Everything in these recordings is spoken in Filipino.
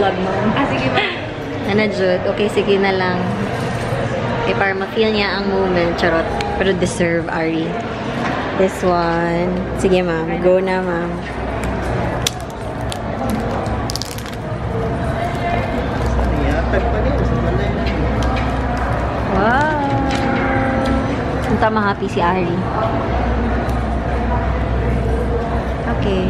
vlog mo. Sige ba? Ano, Jude? Okay, sige na lang. Okay, para ma-feel niya ang moment. Charot. Pero deserve, Ari. This one. Sige, ma'am. Go na, ma'am. Wow! Punta ma-happy si Ari. Okay.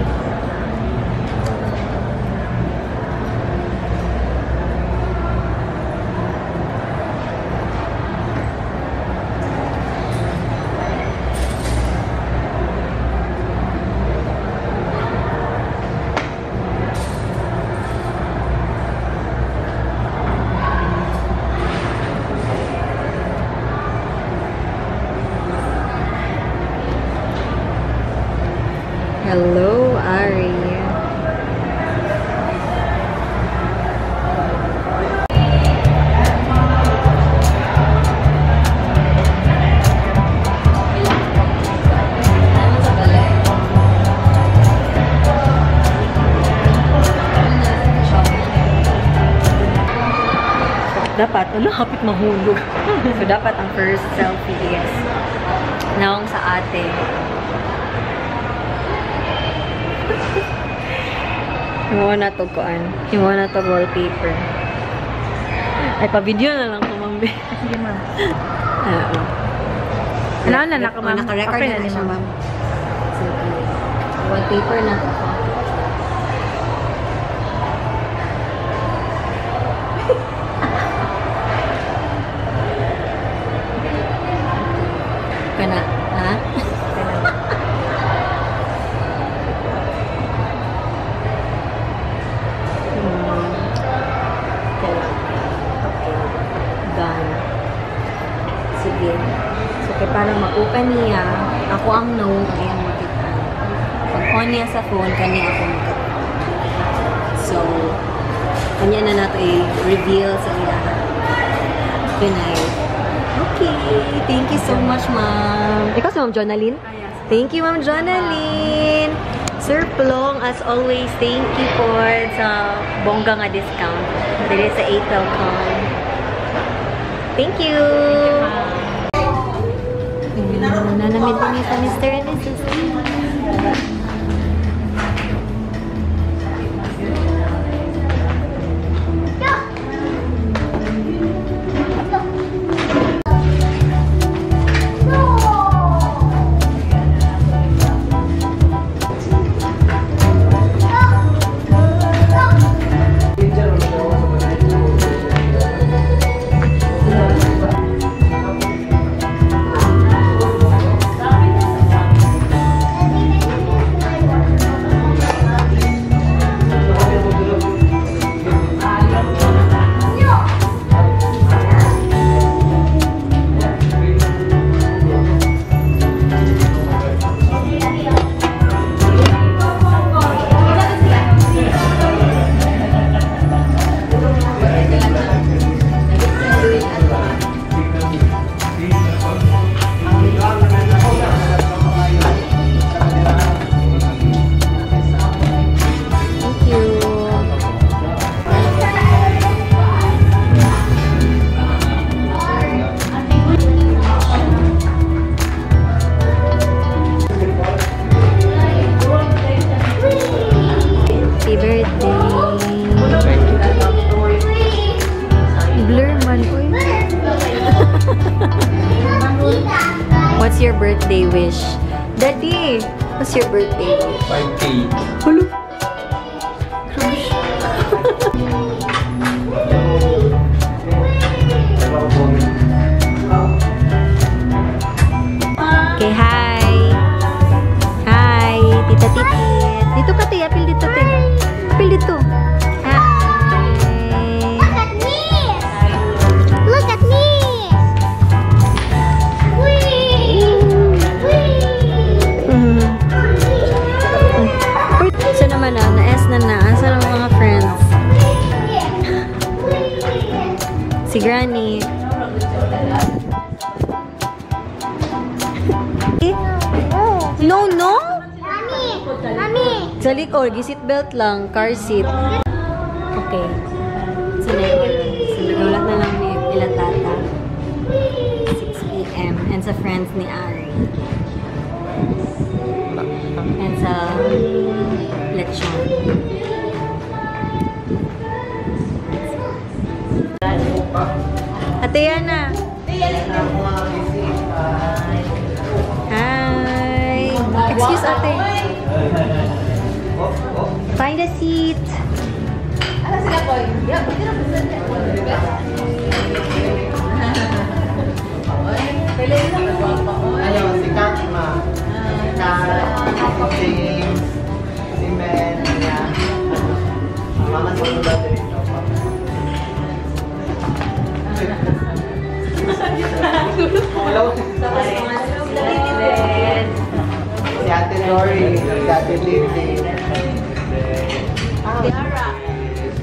Hello, Ari. Dapat, hapit mahulog. So, dapat ang first selfie is naong sa ate. Himuha na to kuan. Himuha na to wallpaper. Ay, pa-video na lang ito, ma'am. Sige, ma'am. Ano na, ma'am? Naka-record Okay na siya, ma'am. Wallpaper na to. Kana, ha? Done. Sige. So, kaya para ma-open niya, ako ang known kaya makita. Pag-on niya sa phone, kanya ako makita. So, kanya na nato i-reveal sa iya. Good night. Okay. Thank you so much, ma'am. Ikaw si Ma'am Jonalyn? Thank you, Ma'am Jonalyn. Sir Plong, as always, thank you for sa bongga nga discount. Dili sa ATLCom. Thank you. Nanamit din sa Mr. and Mrs. What's your birthday wish? Daddy, what's your birthday wish? 5K. Hello? Okay, hi. Hi, Tita Titit. Dito ka, Tia. Apil dito, Tia. Apil dito. Si Granny. No, no! Mami! Sa likod, seatbelt lang. Car seat. Okay. Okay. So, nagulat na lang ni ilang tata. 6 p.m. And sa friends ni Ari. And sa lechon. Ate Yana! Hi! Excuse ate. Find a seat. Ano, si Katma. Si Men. Mama sa mula dito. Si Ate Lori, si Ate Lily. Tiara.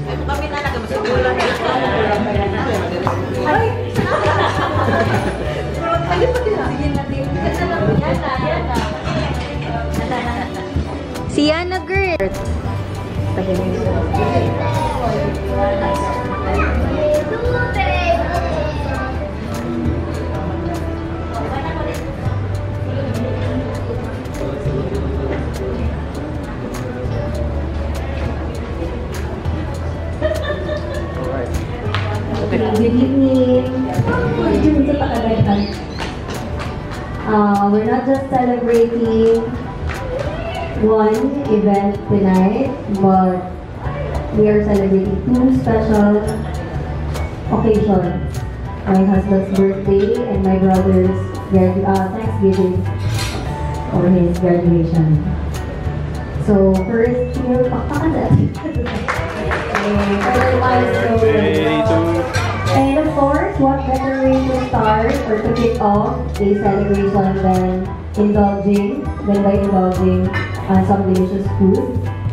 Ito kami na nagkamusugulan na. Ay! Ay, pati na. Si Yana girl. Good evening. We're not just celebrating one event tonight, but we are celebrating two special occasions. My husband's birthday and my brother's Thanksgiving or his graduation. So first, pakpakan natin. And of course, what better way to start or to kick off a celebration than by indulging some delicious food.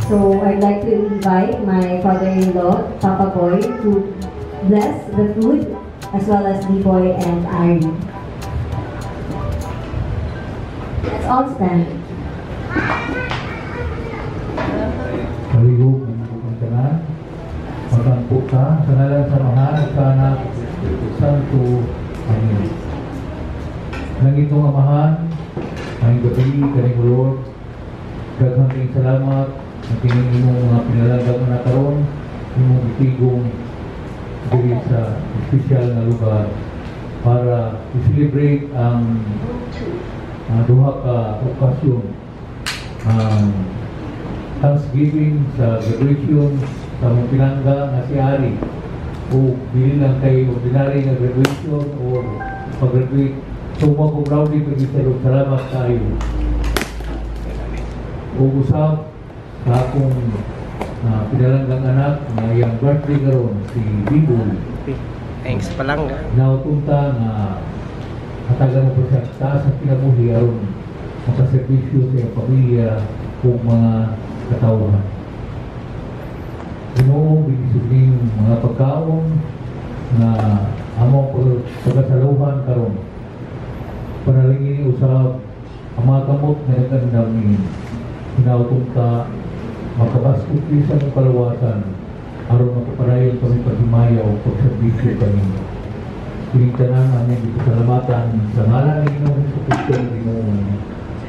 So I'd like to invite my father-in-law, Papa Boy, to bless the food as well as D-Boy and Ari. Let's all stand. Maligog ng mga tanan, magtampo ka, sa ngalan sa Mahal, sa Anak, Santo, Amen. Nang itong Amahan, ang gabi, kaning Lord, daghang kayong salamat, na kining imong mga pinalagang na karon, imong itigong diri sa espesyal na lugar para i-celebrate ang duha ka okasyon. Thanksgiving sa graduation sa mong pinangga nga si Ari o dili lang kay ordinary na graduation o pag-graduate. So mag-proudly pag-isarog salamat tayo. O usap sa akong pinalanggang anak na iyang birthday karon si Bibol. Thanks pa lang. Nautunta na hatagan mo po siya taas at pinabuhi aron makaservisyo sa iyong pamilya o mga katawhan. Ginoo, binisuging mga pagkaon na among pagkasaluhan karon. Panalingin usab ang mga kamot na nagandang ni hinautunta makabaskot sa ng kalawasan aron makaparayon kami paghimayaw o pagserbisyo kanino. Pinigtanan namin dito salamatan sa ngalan ni Ginoo sa Kristo ng Ginoo.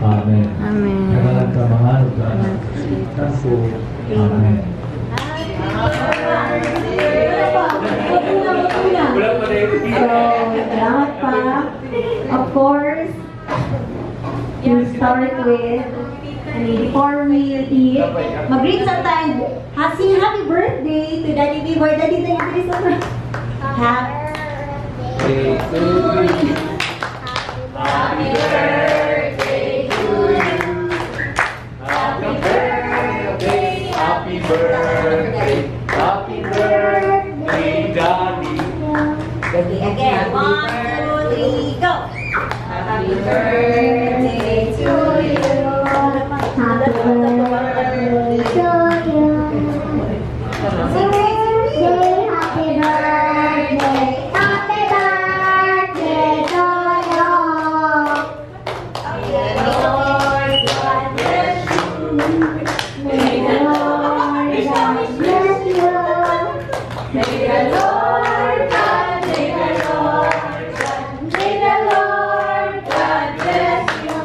Amen. Amen. Nagalan sa mahal sa anak. Santo. Amen. So, salamat pa. Of course, you start with, before we eat, mag-greet sa tayo. Sing happy birthday to Daddy B-Boy. Daddy, tayo sa happy Happy birthday to you. Happy birthday, happy birthday, happy birthday, Daddy. birthday again. 1, 2, 3, go! Happy birthday to you. Happy birthday to you. Happy birthday, happy birthday, happy birthday to you. May the Lord God, may the Lord God, may the Lord God bless you.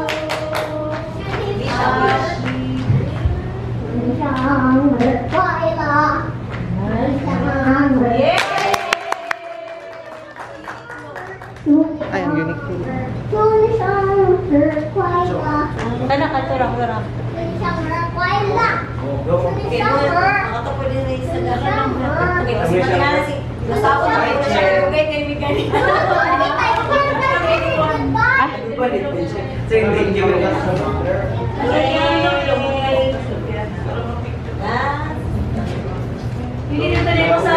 Ay, ang unique po. Anak ka, turang-turang. Nasako na kayo siya. Okay, kay Miguel. Hindi nito na yung sa...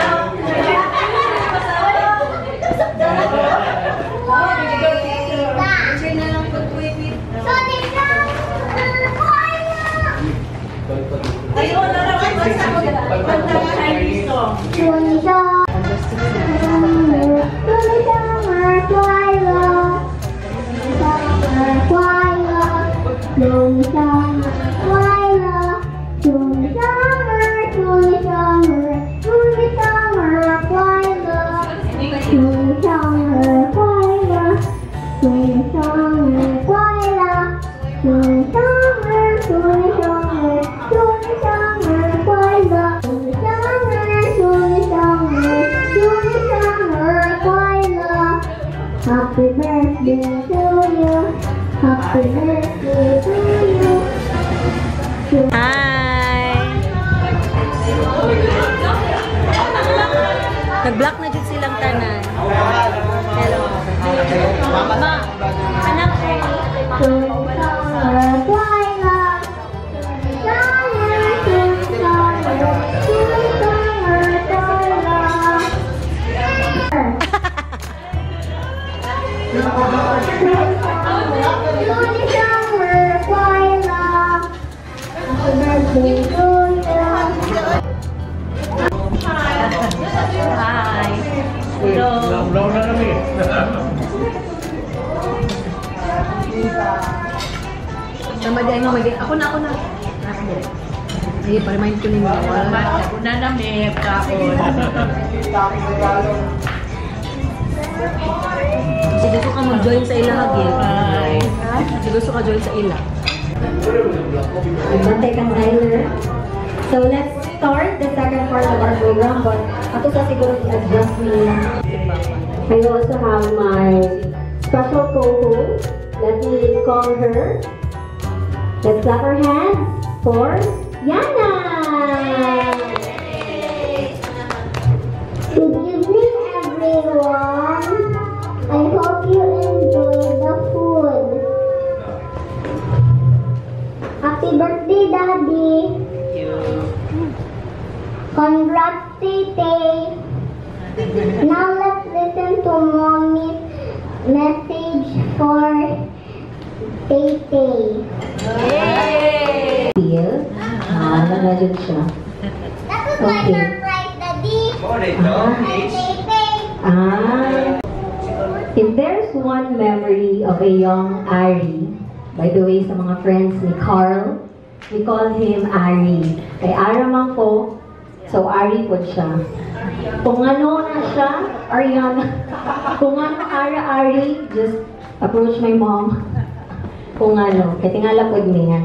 Ayun, narawan ba sa ako? Pagtang Chinese song. Happy birthday to you. Happy birthday to you. Hi! Nag-block na dyan silang tanan. Hello. Ma, anak Hi! Hello! Lamlaw na kami. Tama di ano, ako na. Ay, pa-remind ko ninyo. Una na may kaon. Kasi gusto ka mag-join sa ila, Hagil. Ay. Kasi gusto ka join sa ila. Bantay kang timer. So let's start the second part of our program, but ato sa siguro i-adjust nila. I also have my special co-host. Let me call her. Let's clap our hands for Yana! Good evening, everyone. I hope you enjoyed the food. Happy birthday, Daddy. Congrats, Tite. Now let's listen to Mommy's message for Tite. Yay! Feel? Nanonood siya. That was my Okay. surprise, Daddy. If there's one memory of a young Ari, by the way, sa mga friends ni Carl, we call him Ari. Kay Aramang po, so Ari po siya. Kung ano na siya, Ariana. Kung ano Ari, just approach my mom. Kung ano, kasi nga lapod niya.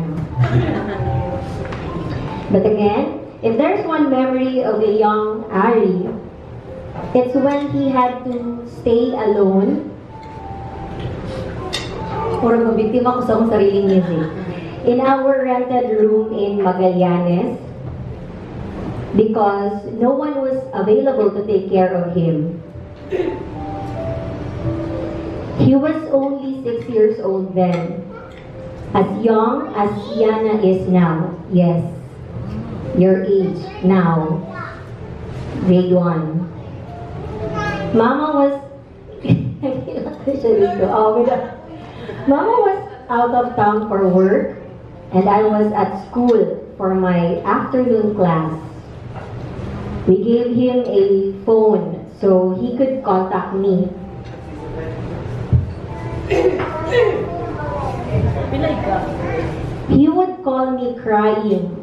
But again, if there's one memory of a young Ari, it's when he had to stay alone. Puro mabiktima ko sa akong sariling music. In our rented room in Magallanes, because no one was available to take care of him. He was only 6 years old then. As young as Yana is now. Yes. Your age now. Grade 1. Mama was Mama was out of town for work and I was at school for my afternoon class. We gave him a phone so he could contact me. He would call me crying.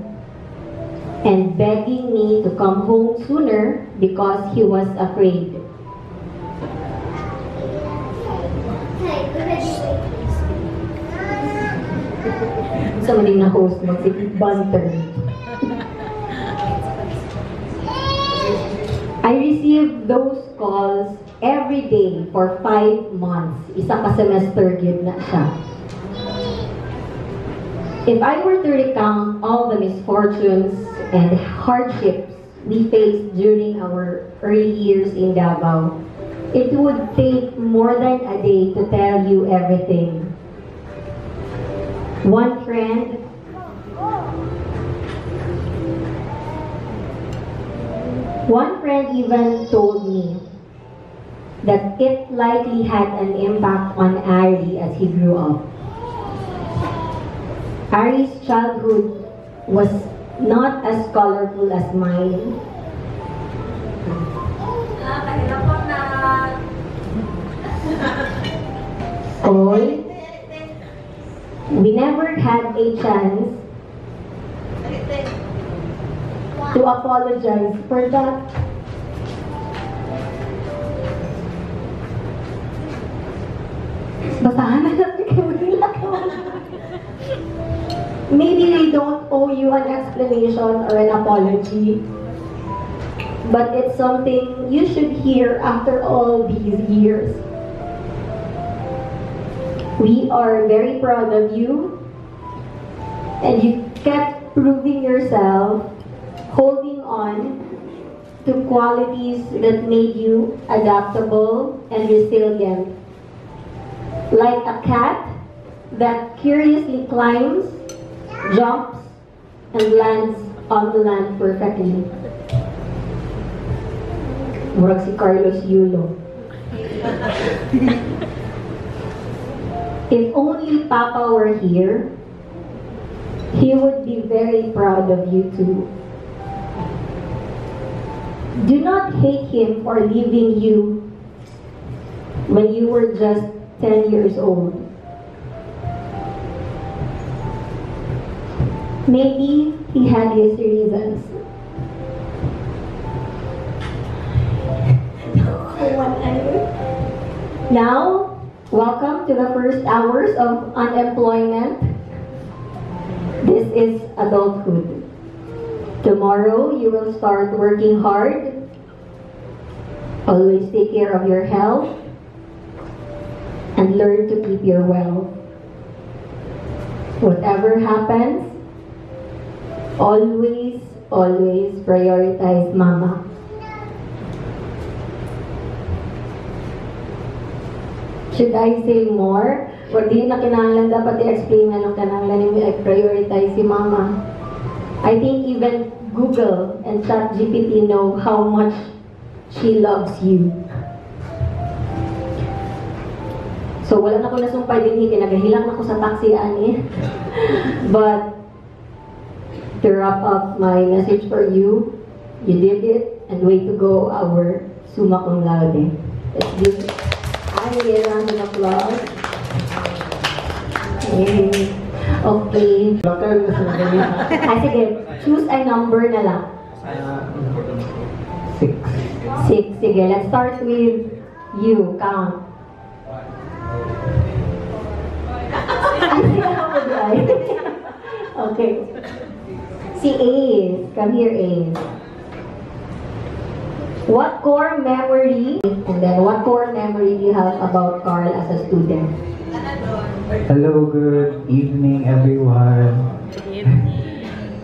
and begging me to come home sooner because he was afraid. Sa maling na host, magsipit banter. I received those calls every day for 5 months. Isa ka semester yun na siya. If I were to recount all the misfortunes and hardships we faced during our early years in Davao, it would take more than a day to tell you everything. One friend even told me that it likely had an impact on Ari as he grew up. Ari's childhood was not as colorful as mine. Oy, we never had a chance to apologize for that. Basahan na natin Maybe they don't owe you an explanation or an apology, but it's something you should hear after all these years. We are very proud of you, and you kept proving yourself, holding on to qualities that made you adaptable and resilient. Like a cat that curiously climbs, jumps, and lands on the land perfectly. Murag si Carlos Yulo. If only Papa were here, he would be very proud of you too. Do not hate him for leaving you when you were just 10 years old. Maybe he had his reasons. Now, welcome to the first hours of unemployment. This is adulthood. Tomorrow, you will start working hard. Always take care of your health and learn to keep your wealth. Whatever happens, always prioritize Mama. Should I say more? Or di na kinahanglan dapat i-explain na nung kinahanglan ni i-prioritize si Mama. I think even Google and ChatGPT know how much she loves you. So wala na ko nasumpay din, kinagahilang na ko sa taxi ani. But to wrap up my message for you, you did it, and way to go, our summa cum laude. Let's give Ari a round of applause. Okay. Sige, choose a number na lang. 6. 6. Sige, let's start with you. Count. Okay. Si Ace. Come here, Ace. What core memory, and then what core memory do you have about Carl as a student? Hello, good evening, everyone.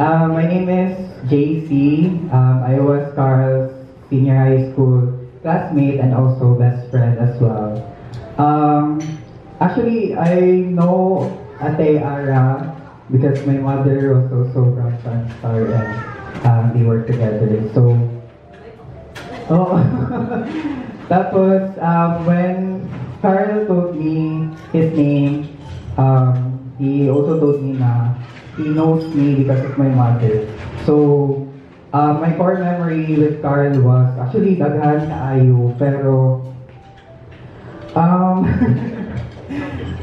My name is JC. I was Carl's senior high school classmate and also best friend as well. Actually, I know Ate Ara because my mother was also from Sunstar and they work together. So, tapos when Carl told me his name, he also told me na he knows me because of my mother. So, my core memory with Carl was actually daghan na ayo, pero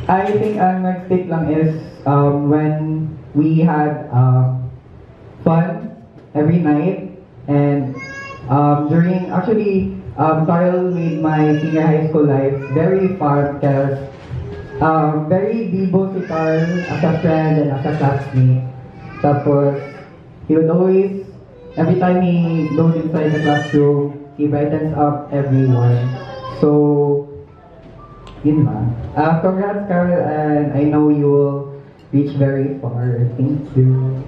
I think ang nag-stick lang is when we had fun every night. And Carl made my senior high school life very fun because very bibo si Carl as a friend and as a classmate. Tapos, he would always, every time he goes inside the classroom, he brightens up everyone. So, yun na. Congrats, Carl, and I know you will reach very far. Thank you.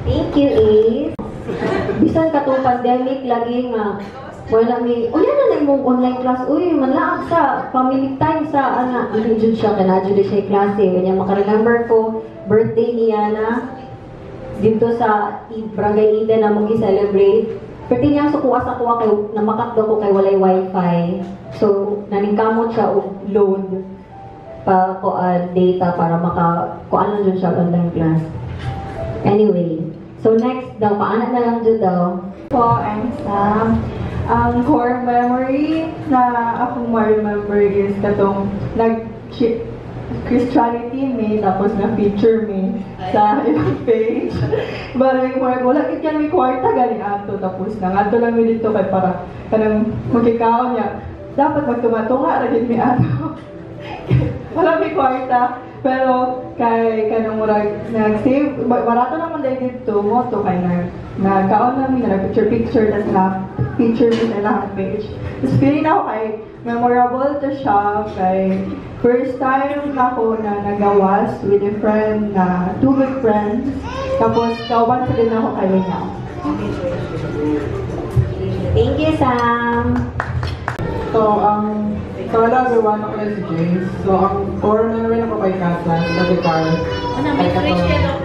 Thank you, Ace. Bisan katong pandemic, lagi nga, wala may, yan na lang mong online class. Uy, manlaag sa family time sa, i-jud siya, kanadyo di siya klase. Kanya makaremember ko, birthday niya na, dito sa Barangay Eden na mong i-celebrate. Pwede niya sa kuha kay, na makakdo ko kay walay wifi. So, naningkamot siya o load pa ko data para kuan lang dyan siya online class. Anyway, so next daw, paano na lang dyan daw? Po, I'm Sam. Ang core memory na akong ma-remember is katong Christianity me, tapos na-feature me sa ibang page. But wala kit yan may kwarta gani ato, tapos ato lang mi dito kay para kanang magkikaon niya. Dapat magtumatunga ra gid mi ato. Wala may kwarta, pero kay kanang murag nag-save, barato naman dahil dito mo to kay nagkaon lang mi na picture tas na feature mi sa ilang page. Tapos feeling ako kay memorable to siya kay first time ako na nagawas with a friend na two good friends. Tapos kauban sa din ako kayo niya. Thank you, Sam. So, hello everyone, ako na si James. So, ang core memory na ko kay Kasa, sa kay Carl. Ano, may fresh yellow.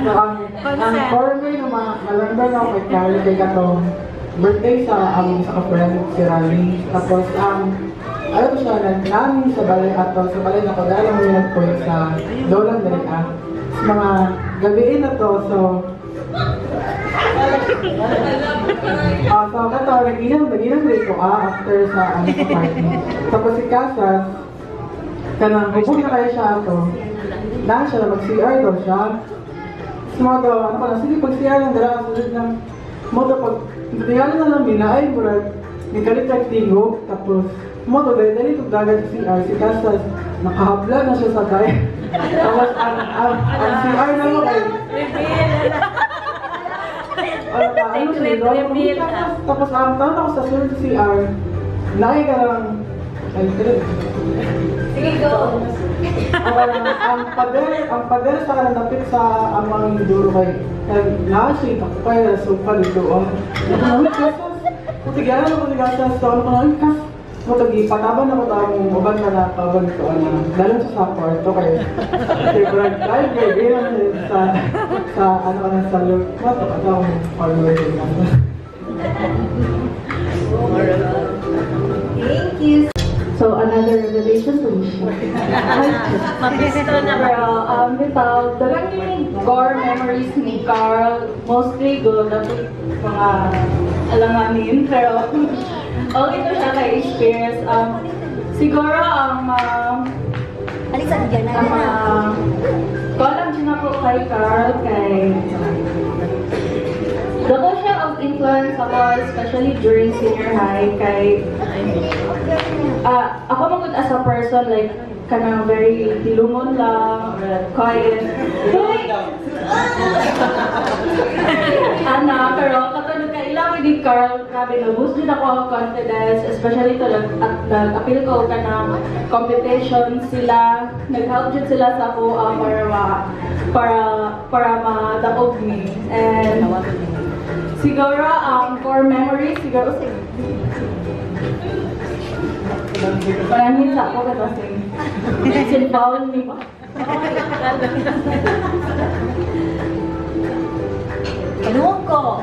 So, ang core memory na malanda na ako kay Carl, kay Katong birthday sa sa ka-friend, si Rally. Tapos, ano to siya, namin sa balay ato, sa balay na ko, dahil mo yung point sa Lolang Dalian. Sa mga gabiin na to, so, so kato, nag-inang rin ko after sa sa party. Tapos si Casas, kanang hubog na kaya siya ako. Dahil siya na mag-CR daw siya. Tapos mga daw, ano ko na, sige pag-CR lang dala, sulit ng mga daw pag natingalan na lang ay murag, may kalit tingog, tapos mga daw, dahil ito dagat sa CR, si Casas, nakahabla na siya sa tayo. Tapos ang CR na mo ay tapos ang tanong ako sa sunod CR, naay ka lang, Sige, go! ang pader sa kalandapit sa amang duro kay naasay ako kaya suka dito. Ang kasas, putigyan ako ni Kasas, so ano ko na, kas, pataba na ko tawang uban ka na tawag ito, lalo sa kwarto kayo. Favorite live, kaya sa ano ka na sa look, mato ka tawang hardware din naman. Thank you. So, another revelation to me. Mapisto na ba? Bitaw, dalang yung core memories ni Carl, mostly good, dapat mga alanganin, pero okay to siya kay experience. Siguro ang kolam din ako kay Carl, kay dako siya of influence ako, especially during senior high, kay ako magod as a person, like, kanang very hilumon lang, or quiet. Pero katulad ka ilang ni Carl, grabe, naboost din ako ang confidence, especially to nag-appeal ko ka ng competition sila, nag-help din sila sa ako para ma-daog me. And siguro, core memories, siguro, maraming sa ako kasi sinpawan ni ba? Panuong ko!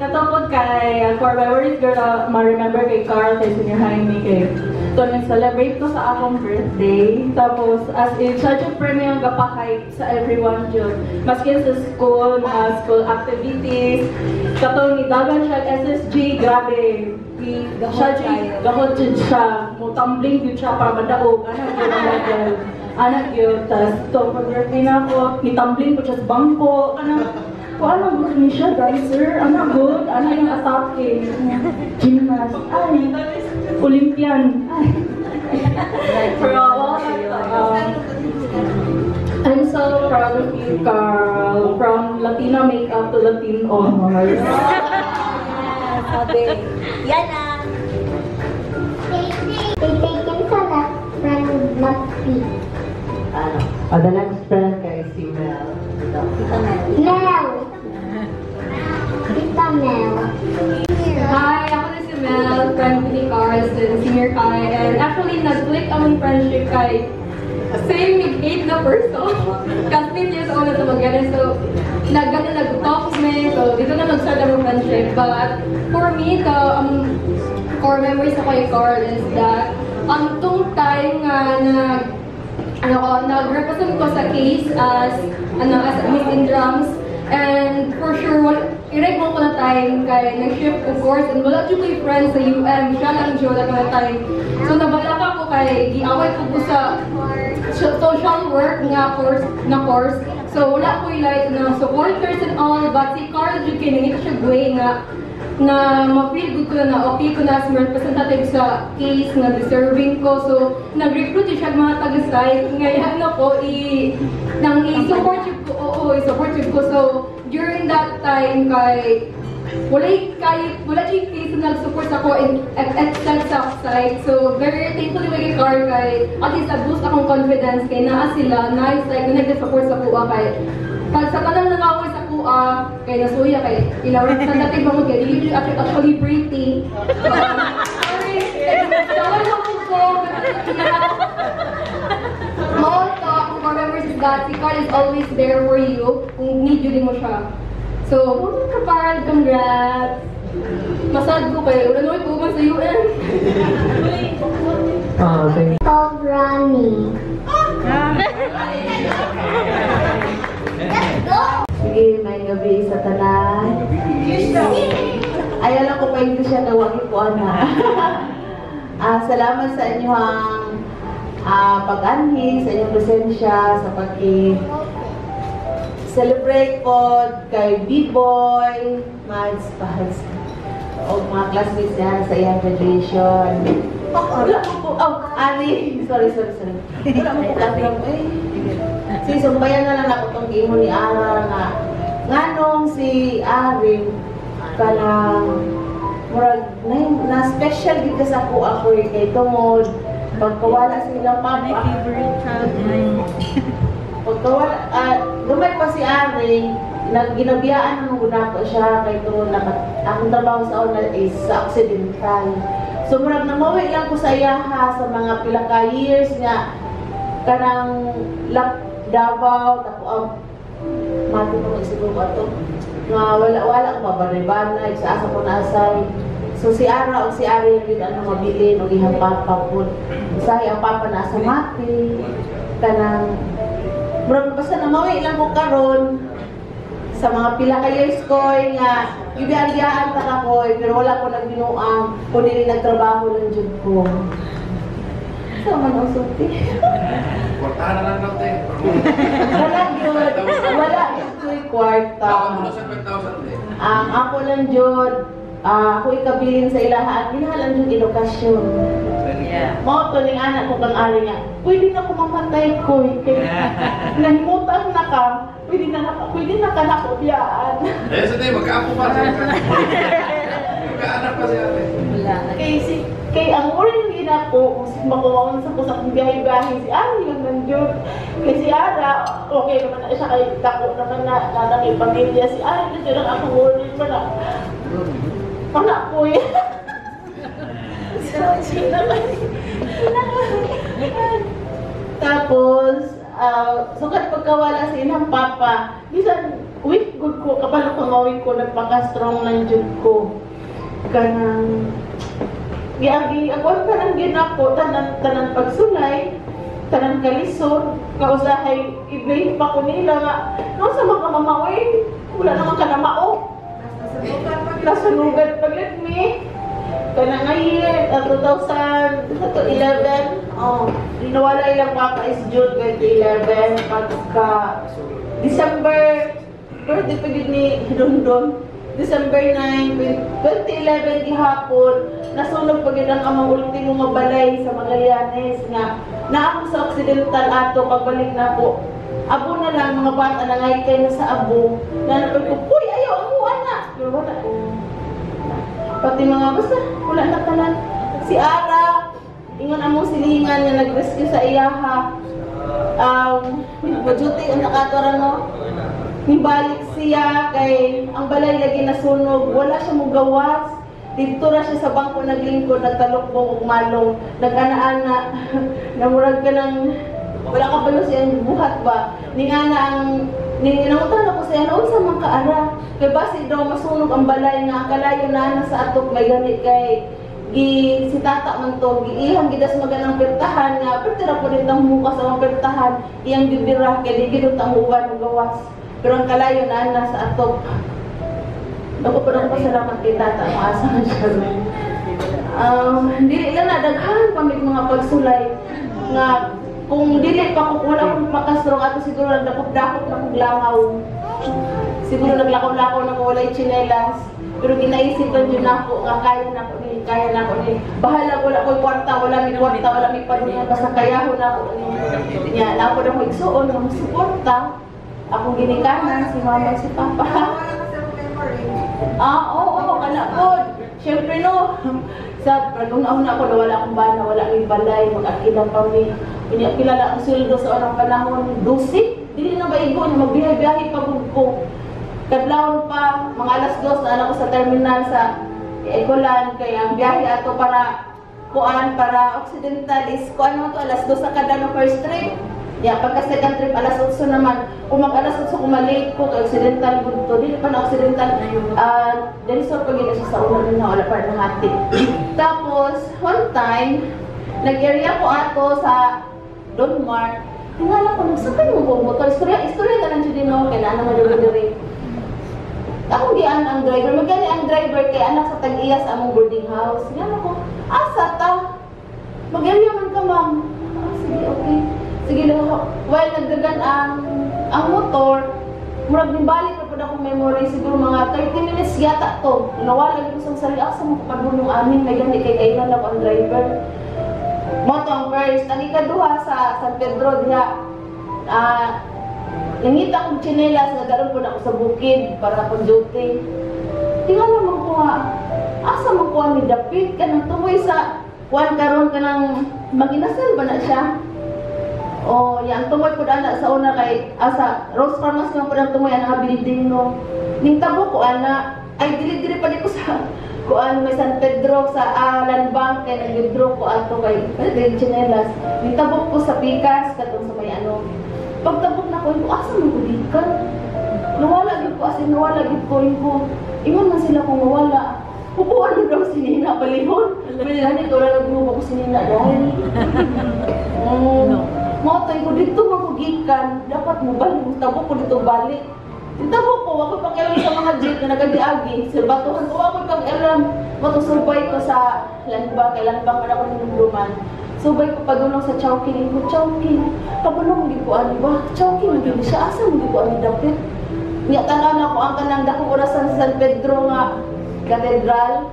Katapod kay core memories, girl, ma-remember kay Carl, kay senior high ni kay ito, nag-celebrate ko sa akong birthday. Tapos, as in, siya yung premium gapakay sa everyone dyan. Maski sa school, mga school activities. Katong nidagan siya SSG, grabe. Siya yung gahot dyan siya. Mo tumbling dyan siya para madaog. Ano yung level. anak yun, tas topography na ako, nitambling ko siya sa bangko, ano good ni siya, dancer, good, yung atake, gymnast, Olympian, Pero, I'm so proud of you, Carl, from Latina makeup to Latin honors. Sabi, yan na. Taken sa left friend not speak. The next friend kay si Mel. Mel. Tita Mel. Hi, ako na si Mel, friend ko ni Carl, senior kay, and actually nag-click ang friendship kay same mig-8 na person. Classmate years old na ito mag-ganun, so nag-talk kami, so dito na nag-start ang friendship. But for me, the core memories ako kay Carl is that tong time nga nag-represent ko sa case as Miss Indrams. And for sure, i-reg mo ko na time kay nag-shift of course, and wala dyan ko friends sa UM, siya lang dyan na time. So nabalaka ko kay, giaway ko sa social work nga course. So wala ko like na supporters and all, but si Carl dyan kinangit siya way nga na ma-feel good ko na okay ko na as representative sa case na deserving ko. So nag-recruit siya mga taga-site, ngayon na po i-support ko. So during that time kay wala siya case na nag-support ako at sa site. So very thankful yung kay Carl kay at least nag-boost akong confidence kay naa sila, nice like nag-support sa kuha kay pag sa kanang nangaway sa kuha kay nasuya kay ilaw sa dating mga kay dili actually pretty. Sorry, tawag ako ko. Core members is that si Carl is always there for you kung need you din mo siya. So, Carl, congrats! Masad ko kayo. Wala naman puman sa UN. Thank Called Ronnie. Sige, may gabi sa tanan. Ay, alam ko pa hindi siya tawagin ko, salamat sa inyong pag-anhi, sa inyong presensya, sa celebrate po kay B-Boy, Mads, o mga classmates niya sa iyang graduation. Wala po Ari, sorry. Wala mo po lang sumbayan na lang ako itong game ni Ara nganong si Ari kanang murag na special din ka sa ako kay tungod pagkawala sa ilang papa. My favorite child. Pagkawala, lumay pa si Ari, ginabiyaan ng muna ko siya kay tungod akong trabaho sa una is sa Occidental. So murag namawi lang ko sa iyaha sa mga pila ka years nga kanang Davao, tapo mati ko magsiguro ato nga wala ko mabaribana, isa ko na asay. So si Ara o si Ari yun mabilin o ihang papa po. Usahay ang papa na sa mati, kanang murag basta namawi lang ko karon sa mga pila ka years ko nga ibiyaan ta ko pero wala ko nagbinuang kung dili nagtrabaho lang jud ko. So man ang sulti. Kwartahan na lang natin. Wala yun kwarta. Ako lang jud, ako ikabilin sa ilaha, ginahalan jud edukasyon. Mo to ning anak ko kang ari nga, pwede na ko mamatay ko. Nahimutan na ka, pwede na ka nakubiyaan. Sa tayo, magkaapo pa siya. Magkaanak pa siya. Kay ang uring din ako, makuwaon sa kusang biyahe-biyahe si Ari yung nandiyon. Kay si Ara, okay naman na siya kay dako naman na nanay pamilya si Ari. Kasi lang akong uring mo na. Wala po eh. Tapos, sukat pagkawala sa ilang papa, bisan, weak good ko, kapalo ko ngawin ko, nagpaka-strong ng jud ko. Kanang, ako kanang ginako, tanan pagsulay, tanan kalisod, kausahay, ibig pa ko nila nga, no, sa mga mamawin, wala naman ka na mao. Nasunugan paglit mi. Kanang ngayon, 2011, nawala ilang papa is June 2011. Pagka December, birthday pa yun ni Dondon. December 9, 2011 gihapon, nasunog pa yun ang amang ultimo nga balay sa Magallanes nga. Na ako sa Occidental ato, pagbalik na po. Abo na lang, mga bata na ngay kayo na sa abo. Nanapag ko, uy, ayaw, amuan na. Pero wala. Pati mga basta, wala na tanan. Si Ara, ingon among silingan nga nag-rescue sa iyaha. Majuti, ang nakatara no. Nibalik siya kay ang balay lagi nasunog, wala siya mugawas. Dito na siya sa bangko naglingkod, nagtalokbong ug malong, nag-ana-ana, namurag ka ng wala ka ba siyang buhat ba? Nangutan ako siya, noon sa mga kaara. Kay basi daw masunog ang balay nga, kalayo na sa atok may ganit kay si tata man to, iyang gidas maganang pertahan nga, pertira po rin ang muka sa mga pertahan, iyang bibira kay di ginut ang uwan gawas. Pero ang kalayo na sa atok. Ako pa rin pasalamat kay tata, maasahan siya rin. Dili lang na, daghan pa may mga pagsulay nga kung dili pa ko wala akong makastrong ato siguro nagdakop-dakop na kong langaw. Siguro naglakaw-lakaw na ko wala'y tsinelas. Pero ginaisip lang yun ako, nga kaya na ko ni. Bahala wala ko'y kwarta, wala may panunan, basta kayahon na ko ni. Na ako na ko igsuon, na masuporta. Akong ginikanan, si mama, si papa. Oo, kanapod. Siyempre no, sa pagkuna ako na wala akong bana, wala akong balay, mag-akilang kami. Kilala ang sweldo sa unang panahon, 12. Dili na ba igon, magbiyahe-biyahe pa ko. Kadlawon pa, mga alas 2 na anak ko sa terminal sa Ecolan, kaya ang biyahe ato para Occidental is kuan mo to alas 2 sa kada no first trip. Pagka second trip alas 8 naman. Kung mag-alas 8 kumalik ko to Occidental good to. Dili pa na Occidental. Dili sort pag siya sa una rin na wala pa rin hati. Tapos, one time, nag-area ko ato sa Donmar. Tingala ko, nagsakay mo po motor. Istorya ka lang siya din no, kailangan naman yung rin. Akong giyan ang driver. Magani ang driver kay anak sa tag-iya sa among boarding house. Tingala ko, asa ta? Mag-area man ka, ma'am. Sige, okay. Sige lang, while nagdagan ang motor, murag nimbalik na po na akong memory, siguro mga 30 minutes yata to. Nawala ko sa sarili, sa mga kapadulong amin, may gani kay kailan ako ang driver. Moto ang first, ang ikaduha sa San Pedro, diha, nangita kong tsinelas, nagaroon po na ako sa bukid para akong duty. Tingnan naman ko nga, asa mo ko ni Dapit ka nang tumoy sa kuwan karon ka nang maginasal ba na siya? Yan tumoy po na sa una kay asa Rose Farmers lang po na tumoy ang building no. Ning tabo ko ana ay dili pa dito sa kuan may San Pedro sa Land Bank kay nag-withdraw ko ato kay tsinelas. Ning tabo ko sa Pikas katong sa may ano. Pagtabok na ko asa man ko dikan. Nawala gid ko ko. Ingon man sila kung nawala. Pupuan mo daw si Nina balihon. Bilani ko lang nagbubo ko si Nina dahil. Motoy ko dito magugikan, dapat mo balik, tabok ko dito balik. Tabok ko, ako pang-alam sa mga jeep na nagadi-agi. Sirbatuhan ko, ako pang-alam. Matusubay ko sa landbang, kay landbang man ako ninumduman. Subay ko padulong sa Chowking ko, Chowking. Kabulong hindi ko ani ba? Chowking, hindi siya, asa hindi ko ani dapit. Niyatanan ako ang kanang dakong orasan sa San Pedro nga Cathedral.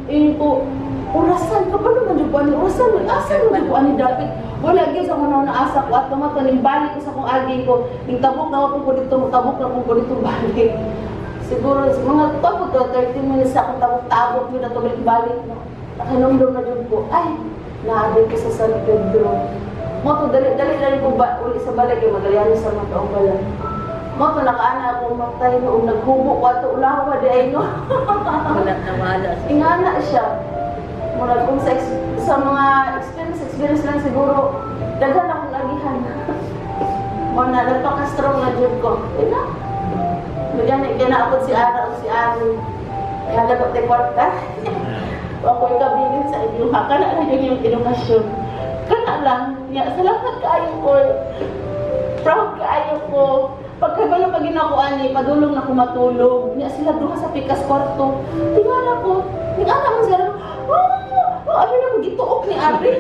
Yun po, orasan, kabulong man ko ani, orasan, asa hindi ko ani dapit. Wala gyud sa mga naasa ko at tumato ning balik ko sa akong agi ko. Ning tabok na ako dito, tabok na ko dito balik. Siguro mga tabok to 30 minutes akong tabok-tabok yun na balik no. Nakanumdum na jud ko. Ay, naabot ko sa San Pedro. Mo to dali ko ba uli sa balay kay Magallanes sa mga taong balay. Mo to nakaana ako matay noong naghubo ko ato ulawa di ay no. Wala na wala. Ingana siya. Murag kung sa mga experience lang siguro, daghan akong nagihan. Muna, nagpaka-strong na jud ko. Ina, magyan kinaabot si Ara o si Ari. Kaya nagap de kwarta. Ako'y kabilin sa inyo. Kana lang yung edukasyon. Kana lang. Salamat kaayo ko. Proud kaayo ko. Pagkabalo pag ginakuan ni, padulong na kumatulog. Niya sila duha sa pikas kwarto. Tingala ko. Ning ana man sila. Oh, ano na magituok ni Ari?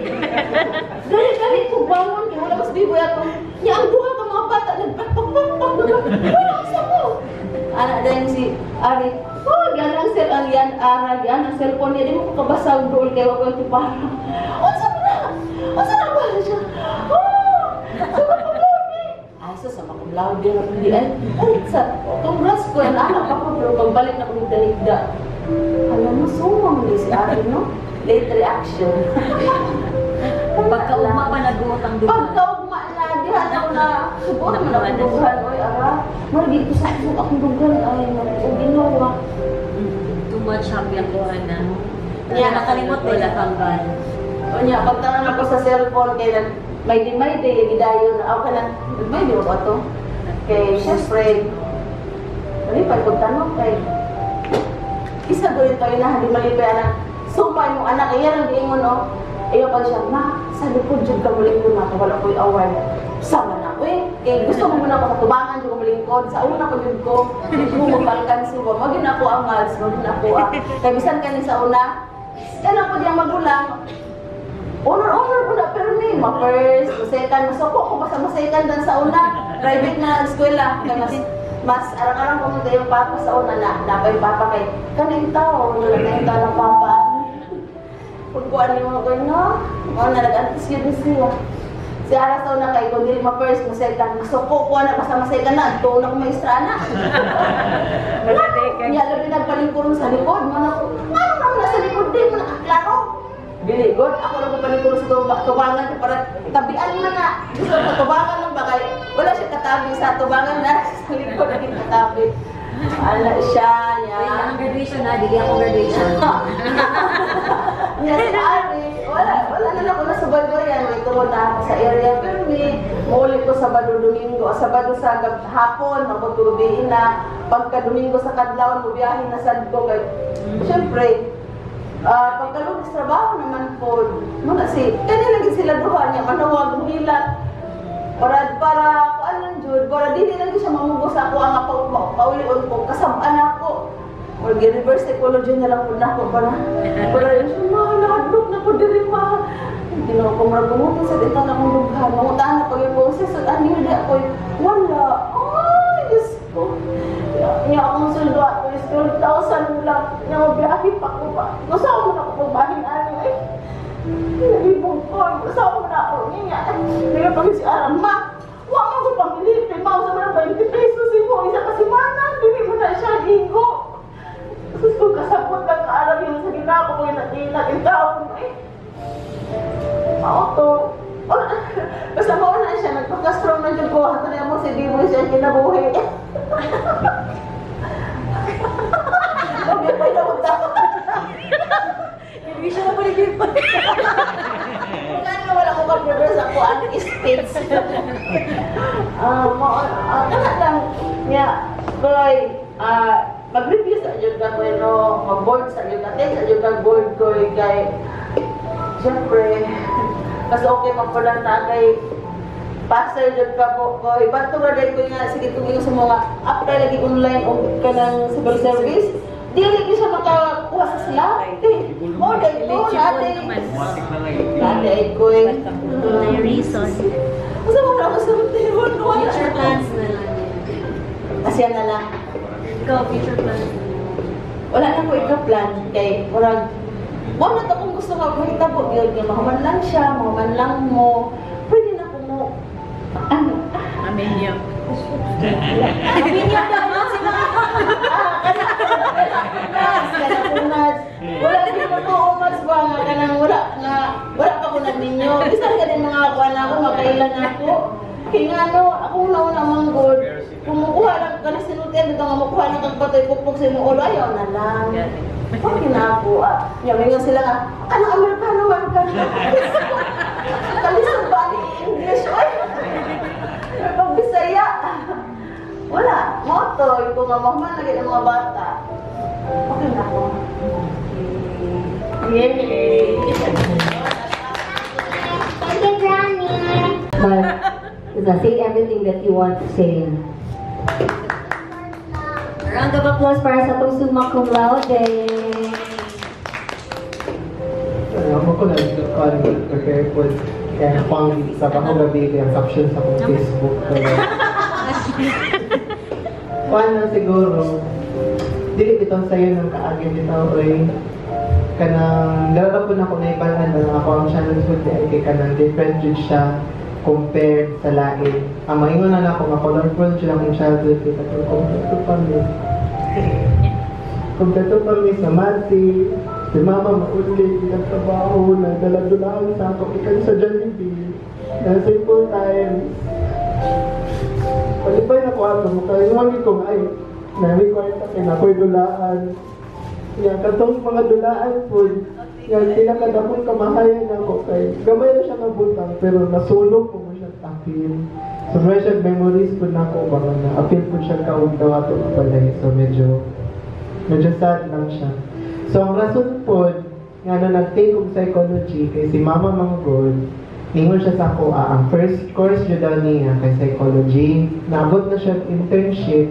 Dali ko bangon kay wala mas biboy ako. Nya ang duha ka mga bata nagpakpak. Wala sa mo. Anak din si Ari. Oh, yan ang cellphone yan, Ara, yan ang cellphone niya. Di mo ko kabasag doon kay wako ito para. Unsa na? Unsa na ba siya? Oh, sama ko lagi. Ay, sa sama ko lagi na hindi ay. Ay, sa congrats ko yan anak ako pero pagbalik na ko ng daligda. Alam mo, sumang din si Ari, no? Late reaction. Pagkaugma pa nag-uutang dugan. Pagkaugma na, dihan ako na subot mo na akong dugan. Oy, Ara, marigit ko sa subot akong dugan. Ay, marigit ginawa. Too much happy ang duhan na. Kaya nakalimot na yung tanggal. O niya, pagtangan ako sa cellphone, kaya may day, gidayon na ako ka na, may di ba ito? Kaya, syempre, malipay kong tanong kay, isa doon ito, hindi malipay anak, sumpay mo anak, iyan ang diingon, no? Iyo pa siya, ma, sa likod dyan ka mulingkod na, wala ko'y away. Sama na ko eh. Gusto mo muna ako katubangan dyan ka mulingkod. Sa una ko yun ko, hindi mo magpalkan siya. Magin ako ang mads, magin ako ang. Kaya bisan ka sa una, yan ako diyang magulang. Honor ko na, pero ni, ma-first, ma-second, masoko ko basta ma-second dan sa una. Private na eskwela. Kaya mas arang-arang pumunta yung papa sa una na, napay papa kay, kaning tao, wala na yung tao ng papa. Pagkuhan niyo mga kayo, no? O, nag-antis yun siya. Si Ara sa una kay, kung hindi ma-first, ma-second, masuko ko na, basta ma-second na, doon ako maestra na. Niya, labi nagpalingkurong sa likod. Ano naman nasa likod din, mo nakaklaro. Biligod, ako na palingkurong sa tubangan, para tabian mo na. Gusto ko tubangan lang ba kayo? Wala siya katabi sa tubangan na, sa likod, naging katabi. Ala siya, niya. Ang graduation na, di ako graduation. Niya si Ari, wala na ako na sa baybayan, may tuwa na ako sa area. Pero maulit ko Sabado, Domingo. Sabado sa hapon, mabutubiin na. Pagka Domingo sa kadlaw, mabiyahin na sad ko. Siyempre, pagkalunis trabaho naman po, mga si, kanya lagi sila duha niya, manawag, muhilat. Para kuan lang jud, para dili lang siya mamugos ako ang paulion ko kasab-an ako. Or reverse psychology na lang po na ako para yun siya, nahadlok na po diri ma. Hindi na ako maragumutin sa dito na kong lughan. Mangutaan na pag-i-process at ano hindi ako, wala. Ay, Diyos ko. Niya akong suldo ako is 12,000 lang. Niya mabiyahe pa ko pa. Gusto ako na ako magbahin ano eh. Nalibog ko. Gusto ako na ako niya. Kaya pag si Aram, ma, huwag ako pamilipin. Mausa mo ng 20 pesos mo. Isa kasi mana, hindi mo na siya higo. Gusto kasabot lang ka Aram yung sa ginako ko yung nagilag. Yung tao ko eh. Auto. Basta mauna siya. Nagpaka-strong na dyan ko. Hato na mo si Dimo siya kinabuhi. Pag-ipay na mo tao. Hindi siya na paligipay. Kung ano wala ko mag-reverse ako ang spits. Kana lang niya, Kuloy, mag-review sa iyo ka pero mag-board sa iyo ka. Sa iyo ka board ko kay siyempre, kasi okay magpala na kay passer dyan ka po ko. Iba ito raday ko nga, sige tugin sa mga apply lagi online o ka ng civil service. Di lagi siya makakuha sa slot. Mo, dahil ko, natin ko eh. May reason. Masa mo na ako sa hotel? Future plans na lang. Asya na lang. Ikaw, future plans. Wala na ko ika-plan kay murag wala to kung gusto nga mahitabo yun nga mahuman lang siya, mahuman lang mo. Pwede na ko mo ano? Aminyo. Aminyo naman sila. Kanang wala din mo to umas ba nga kanang wala pa ko nang ninyo. Bisan ka din mga kuan ako makailan ako. Kaya nga no, akong nauna manggod. Kumukuha lang ka na sinutian, dito nga makuha lang kang patoy pukpuk sa imong ulo, ayaw na lang. Pag kinapo, yamin nga sila nga, anong Amerikano, kalisod ba ni English, oy? Pag Bisaya. Wala, moto, yung mga mahuman lagi ng mga bata. Okay na po. Yay! Thank you, Granny. But say everything that you want to say. Round of applause para sa itong summa cum laude. Ako ko nag-prepare po. Kaya pang sa gabi ang caption sa akong Facebook. Paano siguro, dili bitong sa'yo ng kaagin bitaw oy. Kanang lalo po na ako na ibalan na ako ang channel food kay kanang different jud siya compared sa lain. Ang maingon na ako nga colorful siya ang childhood kita kung kompleto pa mi. Kompleto pa mi sa mati. Si mama mauli ng trabaho, nagdala-dulaan sa ako ikan sa Jollibee. Na simple times. Palibay na ko ato, makainwagi ko nga ay, nami ko ay takin ako'y dulaan. Yan, katong mga dulaan po, yan, pinakadamon kamahayan ako kay, gamay na siya nabutang, pero nasulog ko mo siya tapil. So, may siya memories po na ako, baka na, apil po siya kaong daw ato balay. So, medyo sad lang siya. So, ang rason po, nga na nag-take of psychology, kay si Mama Manggol, ningon siya sa ako, ang first course yun daw niya kay psychology. Naabot na siya internship.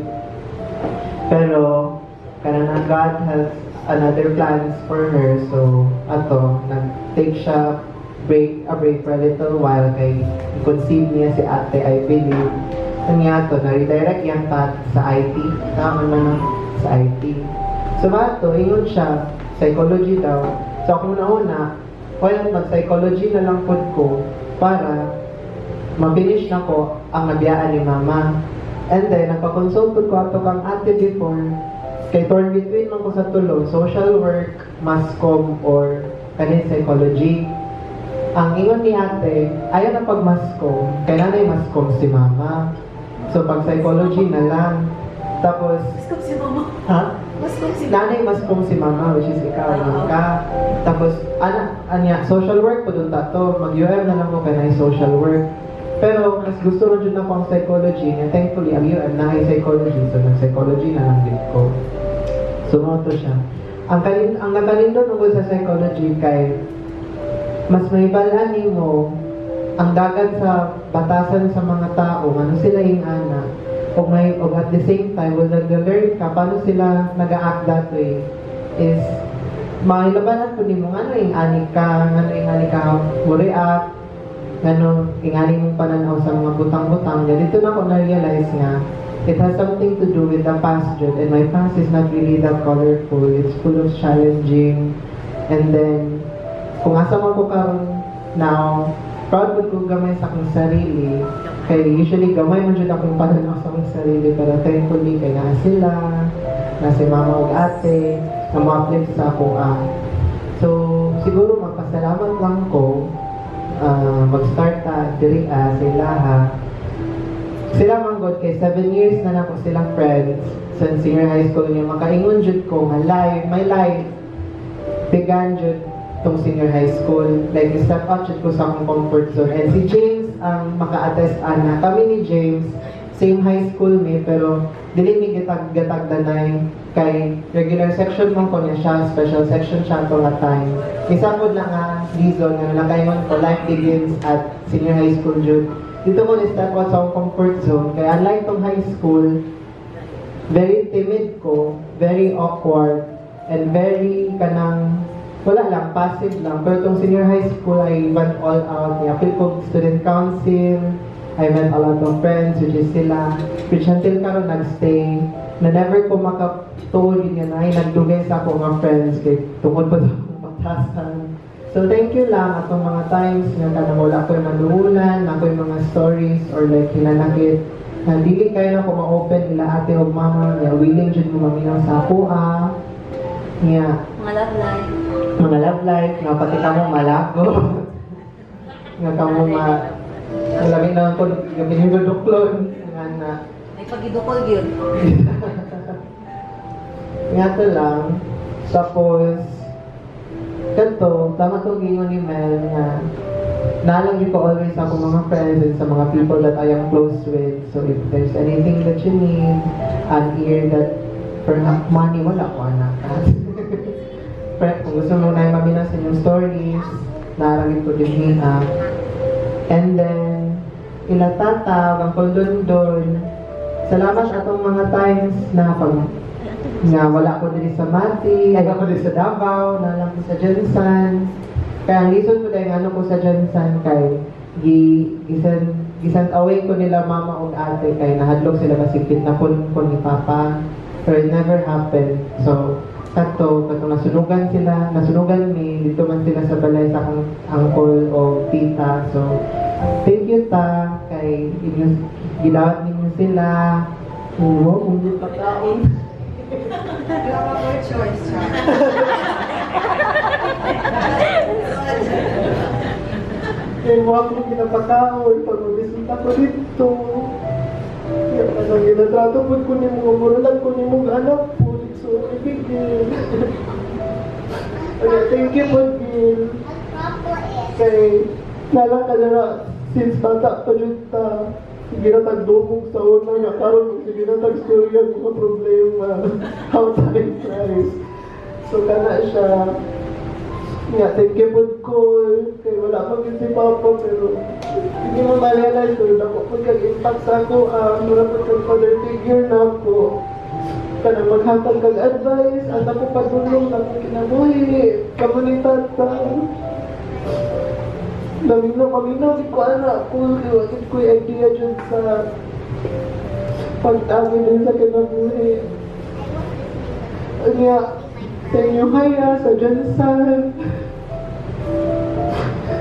Pero, kanang God has another plans for her. So, nag-take siya a break for a little while kay conceive niya si ate, I believe. Kanya na-redirect yan sa IT. Tama na sa IT. So, ingon siya, psychology daw. So, kung nauna, mag-psychology na lang po ko para ma-finish na ko ang nabiyaan ni Mama. And then, nagpa-consult ko ato kang ate before. Kay torn between man ko sa tulo, social work, mass comm, or kanin psychology. Ang ingon ni ate, ayaw na pag-mass comm, kailangan mass comm si Mama. So, pag-psychology na lang. Tapos, Mas kung si Mama. ha? Mas kung si Nanay mas kung si Mama, which is ikaw, ka. Tapos, social work po dun tato. Mag-UM na lang ko kaya social work. Pero, mas gusto rin dyan ako ang psychology. And thankfully, ang UM na ay psychology. So, nag-psychology na lang din ko. Sumoto siya. Ang nakalindon nungkol sa psychology kay mas may balaan mo ang dagat sa batasan sa mga tao, ano sila yung anak. O at the same time, will nag-learn ka, paano sila nag-act that way, is mailabanan po din mo, ano yung ani ka mo react, ano, yung ani mong pananaw sa mga butang-butang. Dito na ako na-realize nga, it has something to do with the past, Jude, and my past is not really that colorful. It's full of challenging, and then, kung asa man ko karon now, proud po ko gamay sa akong sarili. Kaya usually gamay man dyan akong pananaw sa akong sarili, pero thankfully kaya na sila, na si Mama o ate, na ma-uplift sa ako. So, siguro magpasalamat lang ko, mag-start diri sila ha. Sila manggod kay 7 years na ako silang friends sa senior high school niya. Makaingon jud ko nga my life began jud tong senior high school. Like, step out jud ko sa akong comfort zone. And si James ang maka-attest ana. Kami ni James, same high school me, pero dili mi gatag danay kay regular section man ko niya siya, special section siya ko nga time. Isa po na nga reason nga nakaingon ko, life begins at senior high school jud. Dito ko ni-step out sa akong comfort zone. Kaya unlike tong high school, very timid ko, very awkward, and very wala lang, passive lang. Pero itong senior high school, I went all out. I-appeal ko student council. I met a lot of friends, which is sila. Which until karon nagstay, na never ko makatuloy yun na ay nagdugay sa ako mga friends kay tungkol pa sa matasan. So thank you lang atong mga times nga wala ko yung manuhulan, ako yung mga stories or like hinanakit. Dili kayo na ko ma-open ila ate o mama, nga willing dyan mo maminaw sa ako nga. Mga love life, nga pati ka mo malago. Nga ka mo malami na ako, gabi yung duduklon. Nga na. May pagidukol yun. Nga to lang. Tapos, ganito, tama itong gingon ni Mel nga nalang ko always ako mga friends and sa mga people that I am close with. So if there's anything that you need, I'm here that perhaps money, wala ko anak. Kung gusto mo na yung maminas sa inyong stories, naragin ko din and then, ilatatag, ang kondon-don. Salamat atong mga times na nga wala ko din sa Mati, ay ako din sa Davao, nalang ko sa Jensen. Kaya ang reason ko dahil ano ko sa Jansan kay gisend away ko nila mama ug ate kay nahadlok sila masigpit na ko ni papa. Pero it never happened. So, katong nasunugan mi, dito man sila sa balay sa akong uncle o tita. So, thank you ta, kay inyo, gilawat ninyo sila. Oo, kung di pagkaon. Kaya mo akong pinapakaon, pag mabisita ko dito. Kaya pasang ginatrato po ko ni mo, muralan ko ni mong anak po. So, ibigil. Okay, thank you po, Gil. Kay, nalang ka na, since bata pa dyan ta, sige na tagdumog sa una nga, karoon kung sige na tag-storya mga problema, how time flies. So, kana siya, nga, thank you po, Cole. Kay wala pa si Papa, pero hindi mo ma-realize ko, ako po kag-impact sa ako, mura po kag-father figure na ako. Kana maghatag kag advice, at ako patulong na akong kinabuhi, komunidad ta. Paminaw, di ko anak ko, wakit ko'y idea dyan sa pag-tabi din sa kinabuhi. Kaya, sa inyo kaya, sa Jansan,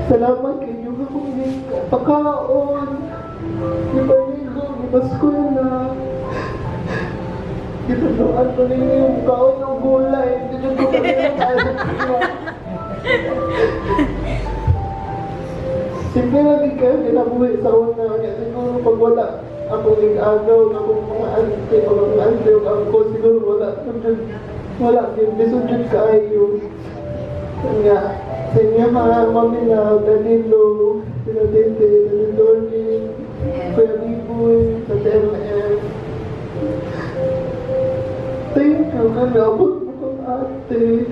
salamat kayo akong pagkaon, ipanigo, ipaskola. Gitunuan ko ninyo yung kaon ng gulay. Hindi ko kami nakaalat. Simple lang din kayo kinabuhi sa una. Siguro pag wala akong ig-agaw, akong mga ante o mga ante o ako, siguro wala din. Bisudyan kayo. Kaya, sa inyo mga mami na Danilo, sila Dente, Daniloni, Kuya Biboy, sa TMM. Thank you, kanabot mo kong ate.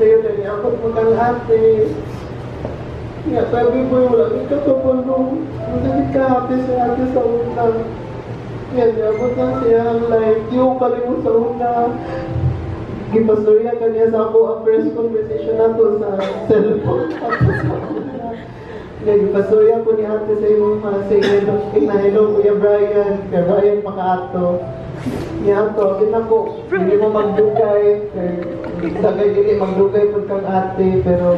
Kaya naniabot mo kang ate. Nga, sabi mo yung wala ka kapulong. Hindi ka happy sa ate sa una. Nga, niabot na siya ang life. Yung kalimut sa una. Gipastorya ka niya sa ako ang first conversation nato sa cellphone. Nga, gipastorya ko ni ate sa imong sa hello, Kuya Brian. Kuya Brian Pakaato. Nga ato, ko, hindi mo magdugay. Dagay dili magdugay po kang ate, pero...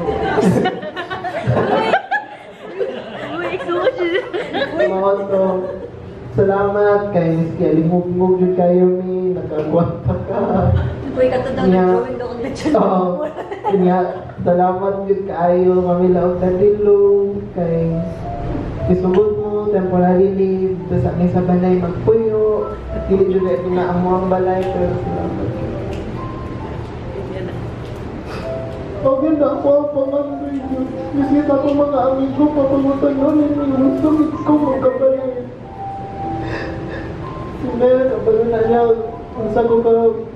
Mga salamat kay Miski. Alimog-mog yun kayo ni. Nakagwanta ka. Uy, katadaw na drawing doon na dyan. Oo. Kaya, salamat yun kayo. Mamila og Danilo. Kay isugod mo, temporary leave. Tapos ang sa balay magpuyo. Dili dyan na pinaamuang balay. Pero salamat yun. Okay na ako ang pamangay yun. Visit ako mga amigo. Papangutan yun. Gusto ko magkabalay. Hindi, kabalo na niya. Kung saan ko ka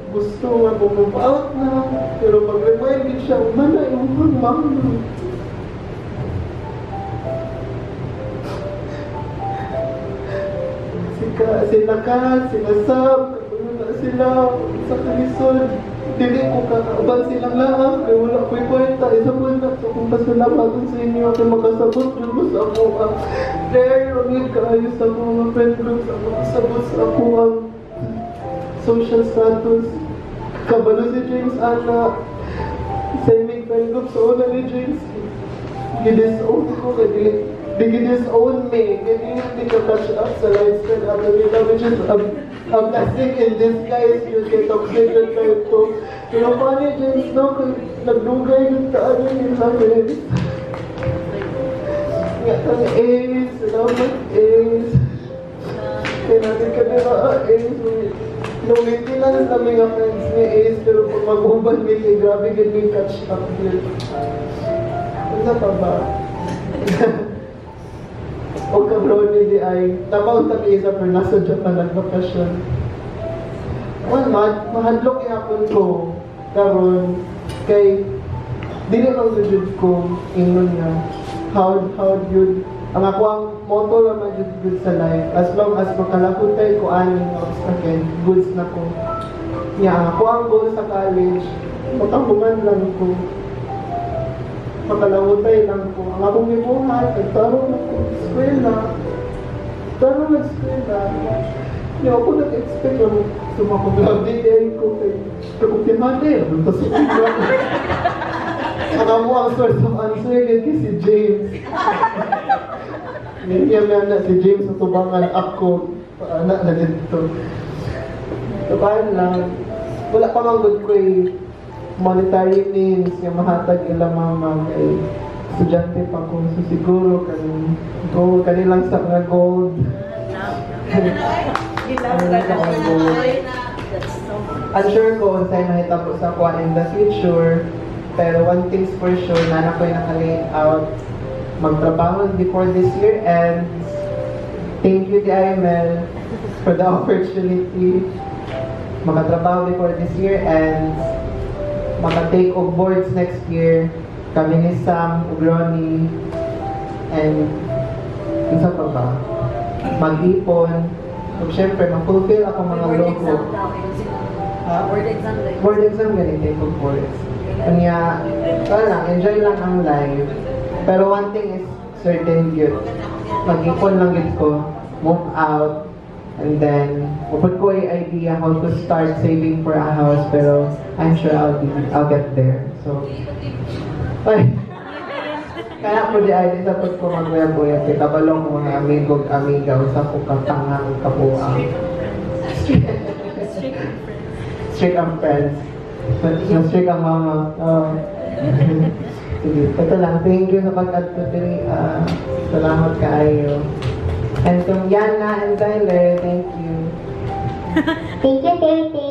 gusto nga move out na. Pero pag-remind din siya, umana yung hangmang. Sila ka, sila Sab, kabalo na sila sa Kalisod. Dili ko kakaaban silang laang, kaya wala ko'y kwenta. Isa po na, so kung pasalamatan sa inyo, kaya makasabot yun mo sa ako ang very ronid kaayos sa mga friend groups, ang makasabot sa ako ang social status. Kabalo si James Ana, sa iming friend group sa una ni James, gidisown ko, kaya disown me, kaya hindi ka touch up sa lifestyle after nila, which is a blessing in disguise, yun kay toxic and kayo to. Pero paano James, no? Nagdugay yung taan yun sa akin. Nga ang Ace, salamat Ace. Kaya natin ka nila, Ace. Nung maintenance na mga friends ni Ace, pero kung mag-uban nila, grabe ganyan catch up yun. Ano pa ba? O kabroni di ay, tapaw tabi isa pero nasa Japan nagbakasyon. Mahadlok iapon ko karon kay dili lang sujud ko ingon nga how yun. Ang ako ang motto naman yun good sa life. As long as makalakutay ko aning again, goods na ko. Nga, ang ako ang goal sa college, matahungan lang ko. Makalakutay lang ko. Ang akong ibuhat, nagtarong ako, eskwela. Tarong nag-eskwela. Hindi ako nag-expect lang sumakot din ko kay kakumpihan eh. Tapos ang mo ang source of answer yun kay si James. Niya na si James sa tubangan ako. Anak na dito. So parang lang, wala pa mang good ko monetary means yung mahatag ila mama kay estudyante pa ko. So siguro kanilang sa mga gold. Unsure ko kung sa'yo mahitapos sa kuha in the future. Pero one thing's for sure, na ko'y naka-lay out magtrabaho before this year and thank you DIML for the opportunity makatrabaho before this year and maka-take of boards next year kami ni Sam, Ronnie and isa pa ba? Mag-ipon so syempre ma-fulfill ako mga logo board exam ganun take of boards kanya, wala, enjoy lang ang life. Pero one thing is certain yun. Mag-ipon lang yun ko, move out, and then, upod ko yung idea how to start saving for a house, pero I'm sure I'll get there. So, ay, kaya po di idea sa pag ko mag-web-web, kabalong ko mga amigo-amiga, sa ko kapangang kapuang. Strict ang friends. Strict ang mama. Sige, ito lang. Thank you sa pag-adto diri. Salamat kaayo. And kung Yana and Tyler, thank you. Thank you, Titi.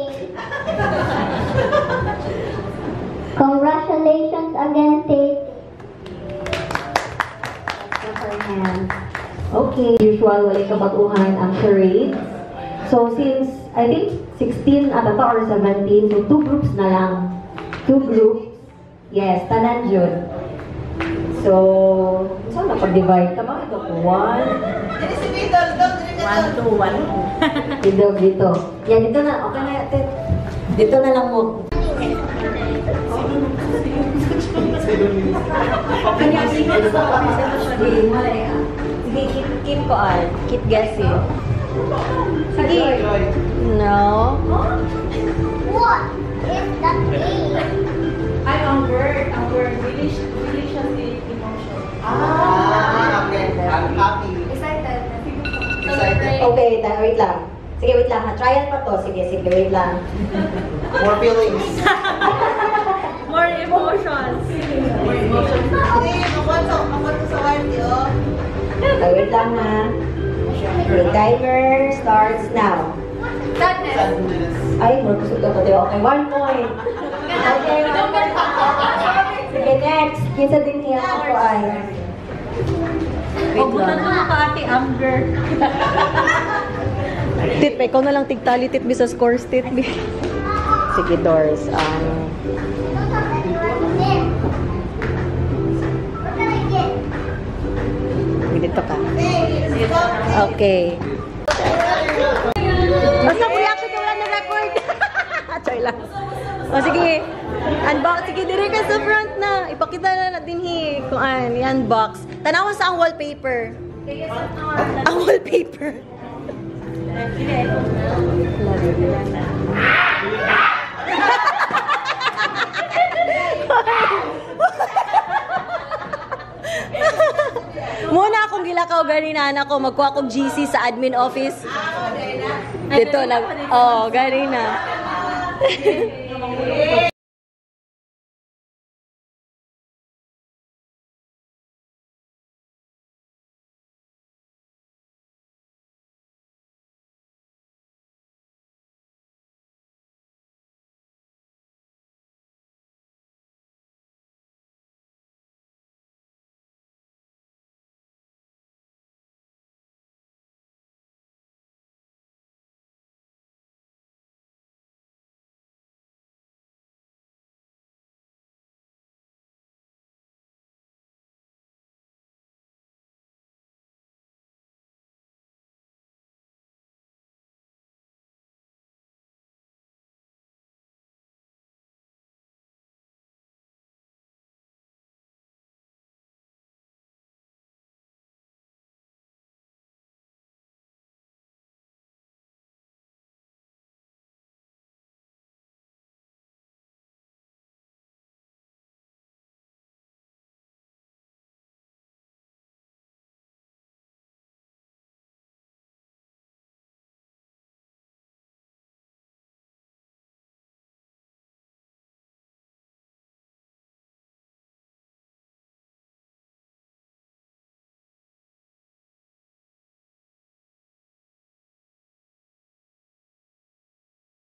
Congratulations again, Titi. Okay, usual wala kabag-uhan ang charade. So since I think 16 at ata or 17, so 2 groups na lang. 2 groups. Yes, tanan jud. So, saan na pag-divide ka ba? Ito, 1. 1, 2, 1. Dito. Yan, dito na. Okay na. Dito na lang mo. Sige, keep ko all. Keep guessing. Sige. No. What is that name? Ay, ang word. Relationship emotion. Okay. I'm happy. Excited. Okay, wait lang. Sige, wait lang. Trial pa to. Sige, wait lang. More feelings. More emotions. Okay, wait lang ha. The timer starts now. Sadness. Ay, more gusto ko tayo. Okay, 1 point. Okay, 1 point. Sige, next. Kinsa din niya ako ay. Huwag mo na naman ka, Ate Amber. Tit, ikaw na lang tigtali, Tit, sa scores, Tit. Sige, Doors. Dito ka. Okay. Basta reaction ka, wala na record. Try lang. O sige. Unbox. Sige, dire ka sa front na. Ipakita na natin kung i-unbox. Tanawan sa ang wallpaper. Ang wallpaper. Muna akong gilakaw ganina na ako magkuha akong GC sa admin office. Dito lang. Oh, ganina.